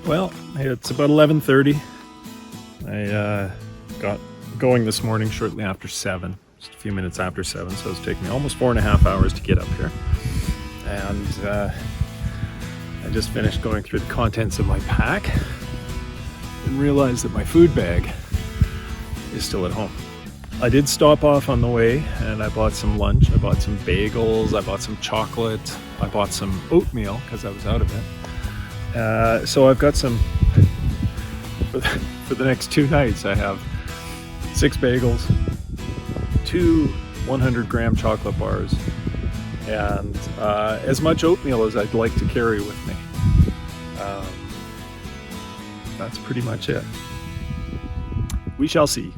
Well, it's about 11:30. I got going this morning shortly after 7, just a few minutes after 7, so it's taken me almost 4.5 hours to get up here. And I just finished going through the contents of my pack and realized that my food bag is still at home. I did stop off on the way and I bought some lunch. I bought some bagels, I bought some chocolate, I bought some oatmeal because I was out of it. So I've got some, for the next 2 nights, I have 6 bagels, 2 100-gram chocolate bars, and as much oatmeal as I'd like to carry with me. That's pretty much it. We shall see.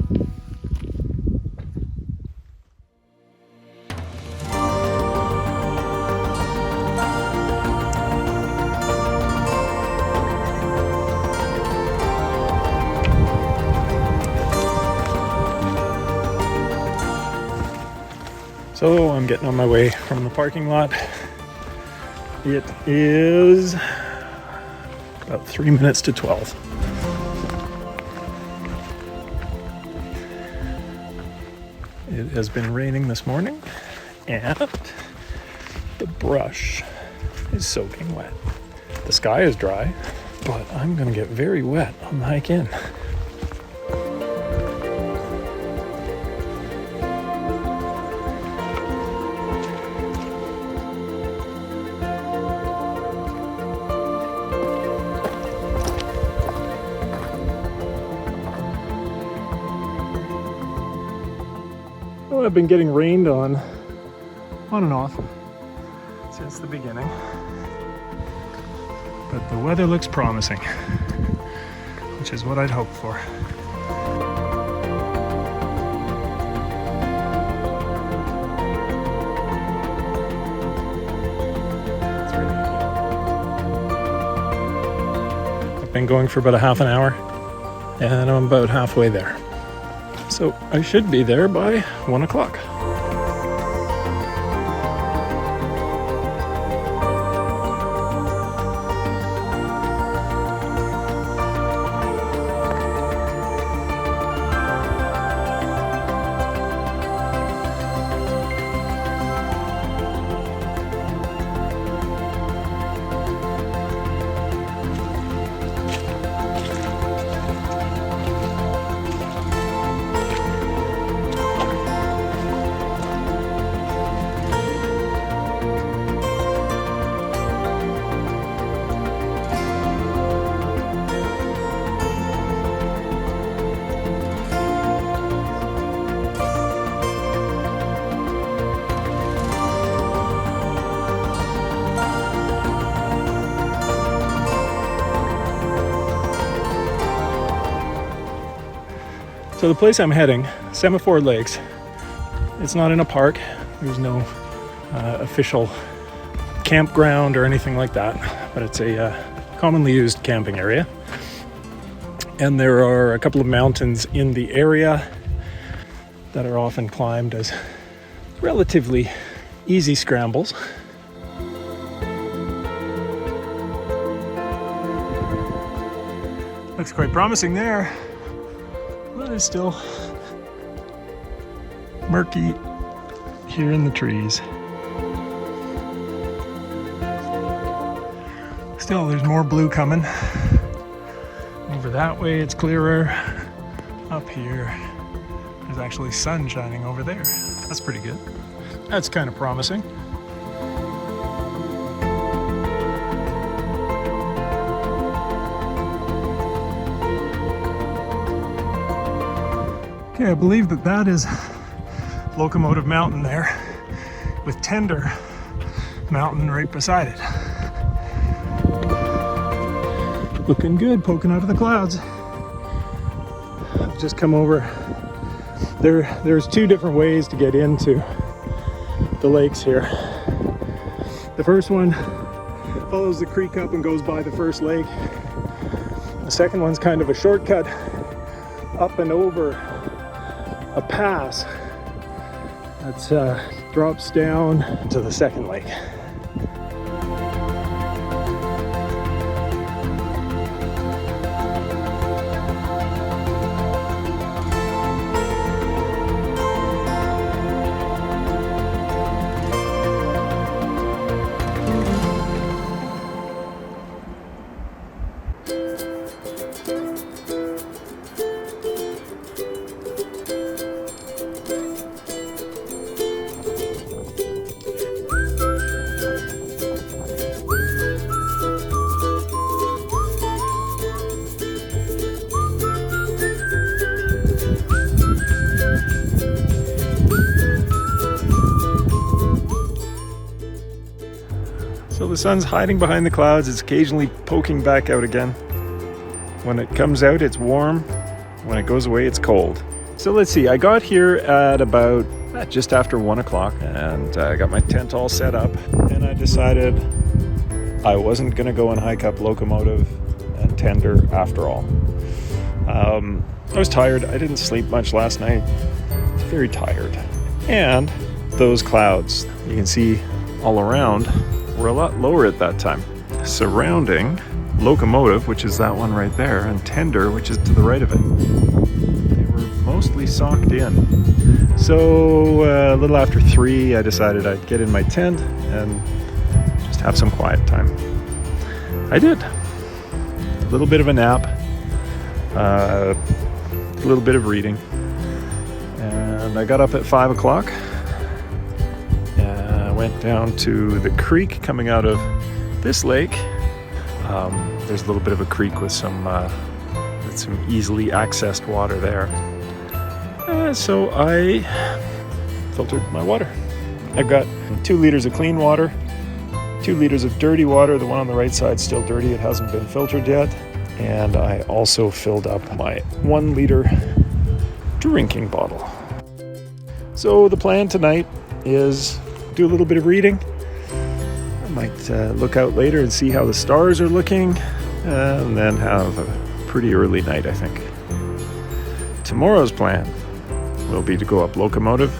So I'm getting on my way from the parking lot. It is about 3 minutes to 12. It has been raining this morning and the brush is soaking wet. The sky is dry, but I'm gonna get very wet on the hike in. Well, I've been getting rained on and off since the beginning, but the weather looks promising, which is what I'd hoped for. I've been going for about a half an hour and I'm about halfway there. So I should be there by 1 o'clock. So the place I'm heading, Semaphore Lakes, it's not in a park. There's no official campground or anything like that, but it's a commonly used camping area. And there are a couple of mountains in the area that are often climbed as relatively easy scrambles. Looks quite promising there. But it's still murky here in the trees. Still, there's more blue coming. Over that way, it's clearer. Up here, there's actually sun shining over there. That's pretty good. That's kind of promising. Okay, I believe that is Locomotive Mountain there, with Tender Mountain right beside it. Looking good, poking out of the clouds. I've just come over. There's two different ways to get into the lakes here. The first one follows the creek up and goes by the first lake. The second one's kind of a shortcut up and over a pass that drops down to the second lake. So the sun's hiding behind the clouds. It's occasionally poking back out again. When it comes out, it's warm. When it goes away, it's cold. So let's see, I got here at about just after 1 o'clock, and I got my tent all set up, and I decided I wasn't gonna go and hike up Locomotive and Tender after all. I was tired. I didn't sleep much last night. Very tired. And those clouds you can see all around were a lot lower at that time. Surrounding Locomotive, which is that one right there, and Tender, which is to the right of it, they were mostly socked in. So a little after 3, I decided I'd get in my tent and just have some quiet time. I did. A little bit of a nap, a little bit of reading, and I got up at 5 o'clock. Went down to the creek coming out of this lake. There's a little bit of a creek with some easily accessed water there. So I filtered my water. I've got 2 liters of clean water, 2 liters of dirty water. The one on the right side's still dirty. It hasn't been filtered yet. And I also filled up my 1 liter drinking bottle. So the plan tonight is do a little bit of reading. I might look out later and see how the stars are looking, and then have a pretty early night, I think. Tomorrow's plan will be to go up Locomotive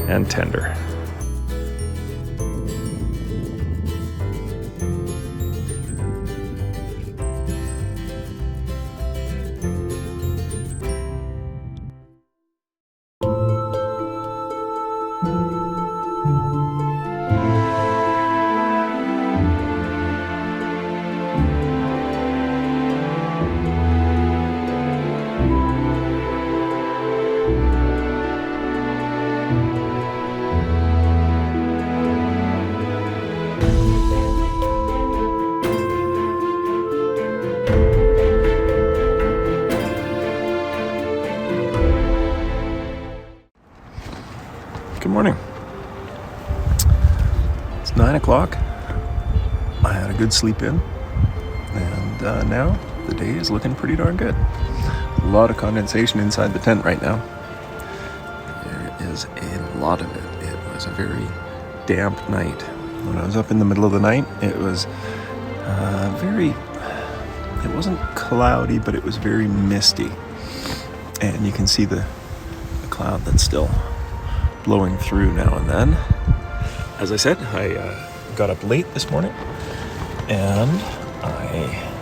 and Tender. Good morning. It's 9 o'clock. I had a good sleep in, and now the day is looking pretty darn good. A lot of condensation inside the tent right now. There is a lot of it. It was a very damp night. When I was up in the middle of the night, it was it wasn't cloudy, but it was very misty. And you can see the cloud that's still blowing through now and then. As I said, I got up late this morning and I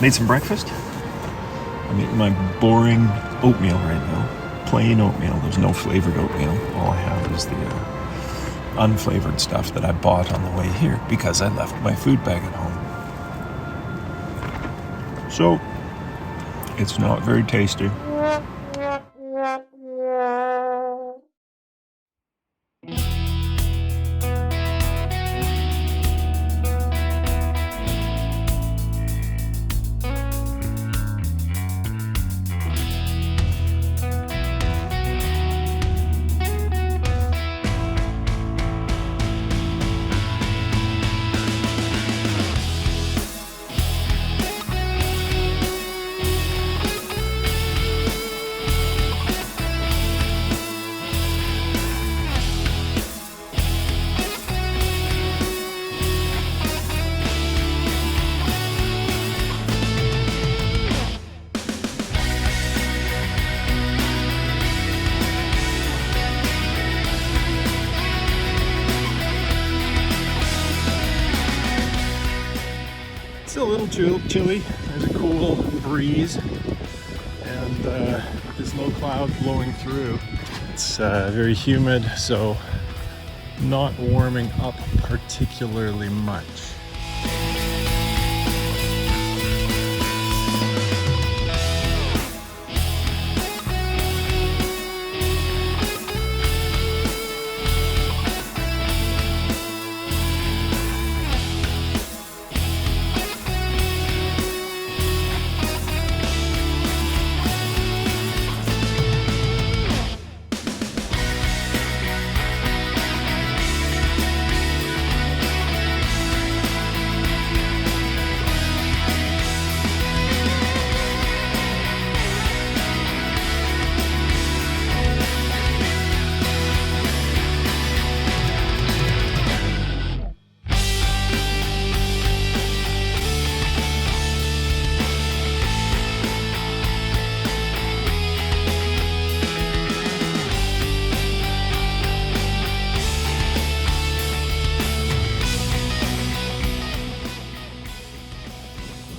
made some breakfast. I'm eating my boring oatmeal right now. Plain oatmeal. There's no flavored oatmeal. All I have is the unflavored stuff that I bought on the way here because I left my food bag at home. So it's not very tasty. It's a little chilly. There's a cool breeze, and there's low cloud blowing through. It's very humid, so not warming up particularly much.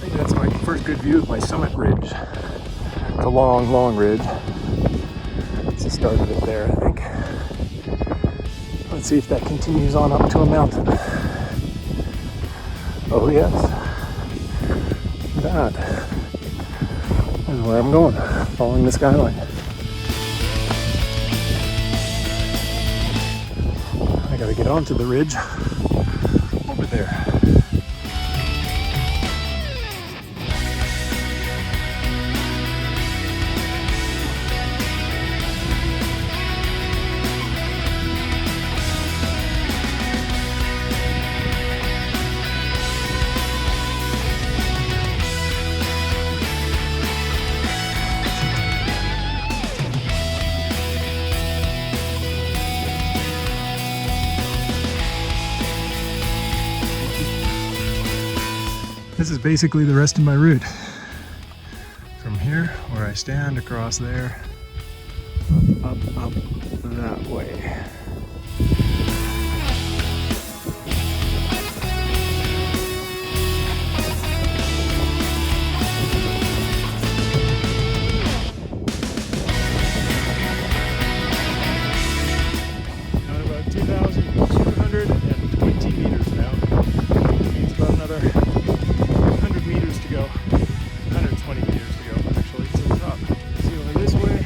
That's my first good view of my summit ridge. It's a long, long ridge. It's the start of it there, I think. Let's see if that continues on up to a mountain. Oh yes, that is where I'm going, following the skyline. I gotta get onto the ridge over there. This is basically the rest of my route. From here, where I stand, across there, up that way. Got about 2,220 meters now. It's about another 100 meters to go. 120 meters to go, actually, to the top. See over this way.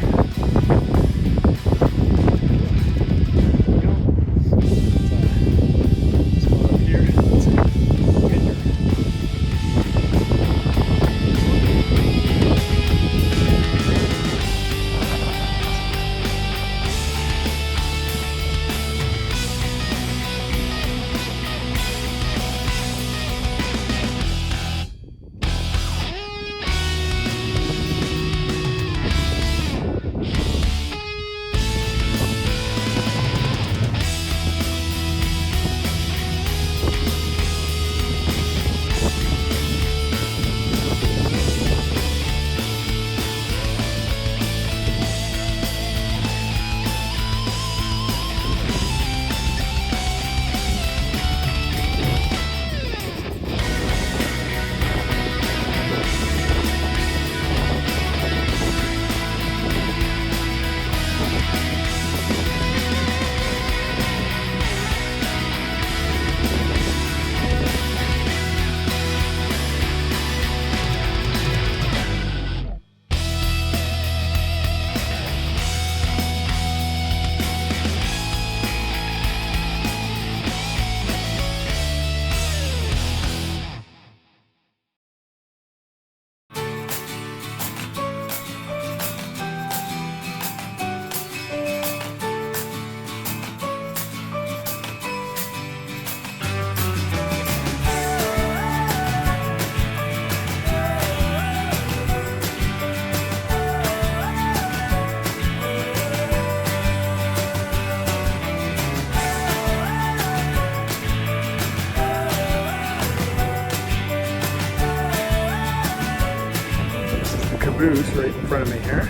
caboose right in front of me here.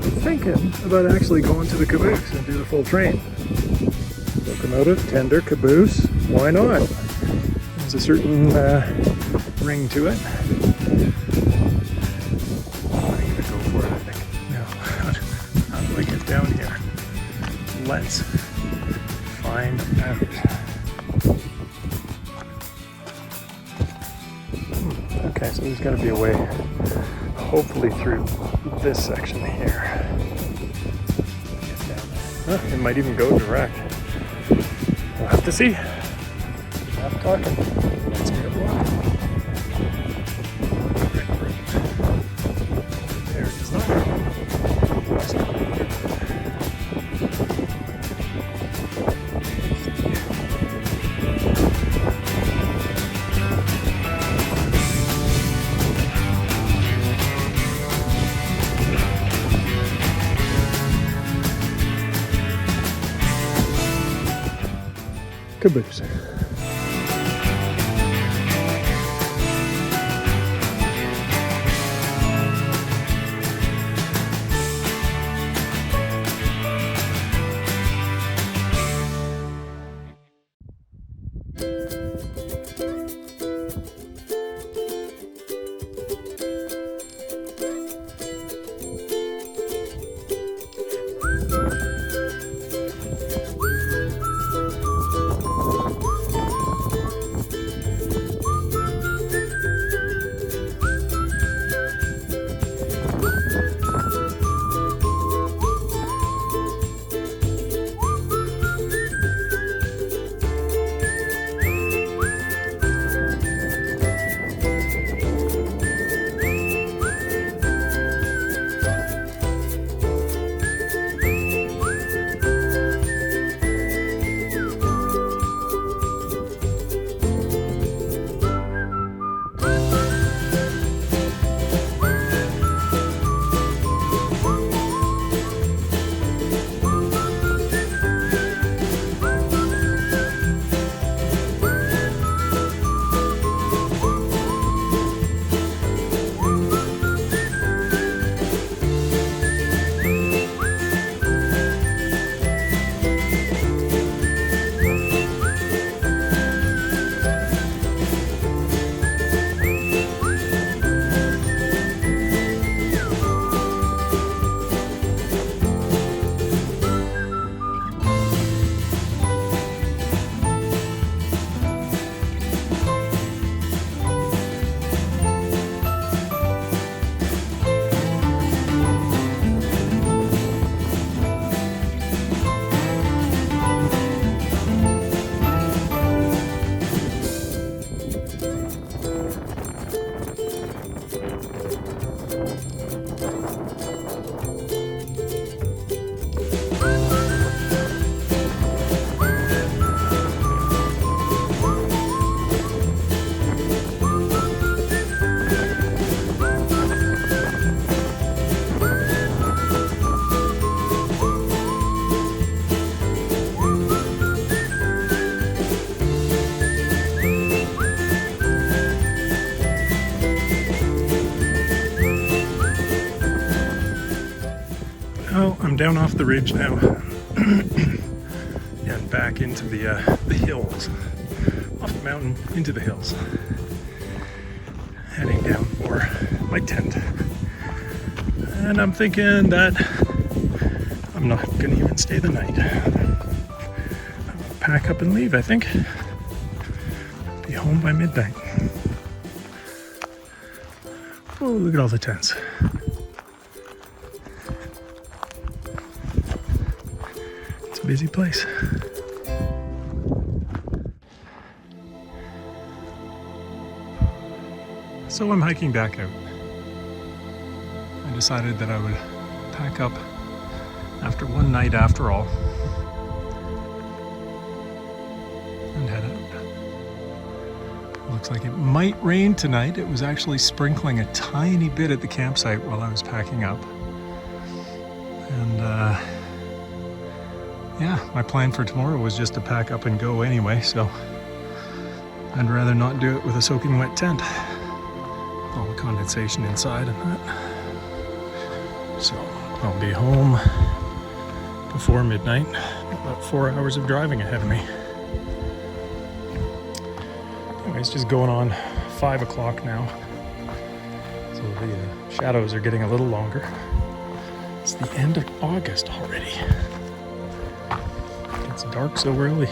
I'm thinking about actually going to the caboose and do the full train. Locomotive, tender, caboose, why not? There's a certain ring to it. I'm gonna go for it, I think. Now, how do I get down here? Let's find out. Okay, so there's got to be a way, hopefully through this section here. Get down there. It might even go direct. We'll have to see. Enough talking. Let's get walking. There it is. Caboose. I'm down off the ridge now and back into the hills, off the mountain into the hills, heading down for my tent. And I'm thinking that I'm not gonna even stay the night. I'm gonna pack up and leave, I think. Be home by midnight. Oh, look at all the tents. Busy place. So I'm hiking back out. I decided that I would pack up after one night after all and head out. Looks like it might rain tonight. It was actually sprinkling a tiny bit at the campsite while I was packing up. And yeah, my plan for tomorrow was just to pack up and go anyway, so I'd rather not do it with a soaking wet tent. all the condensation inside and that. So I'll be home before midnight. About 4 hours of driving ahead of me. Anyways, just going on 5 o'clock now. So the shadows are getting a little longer. It's the end of August already. It's dark so early.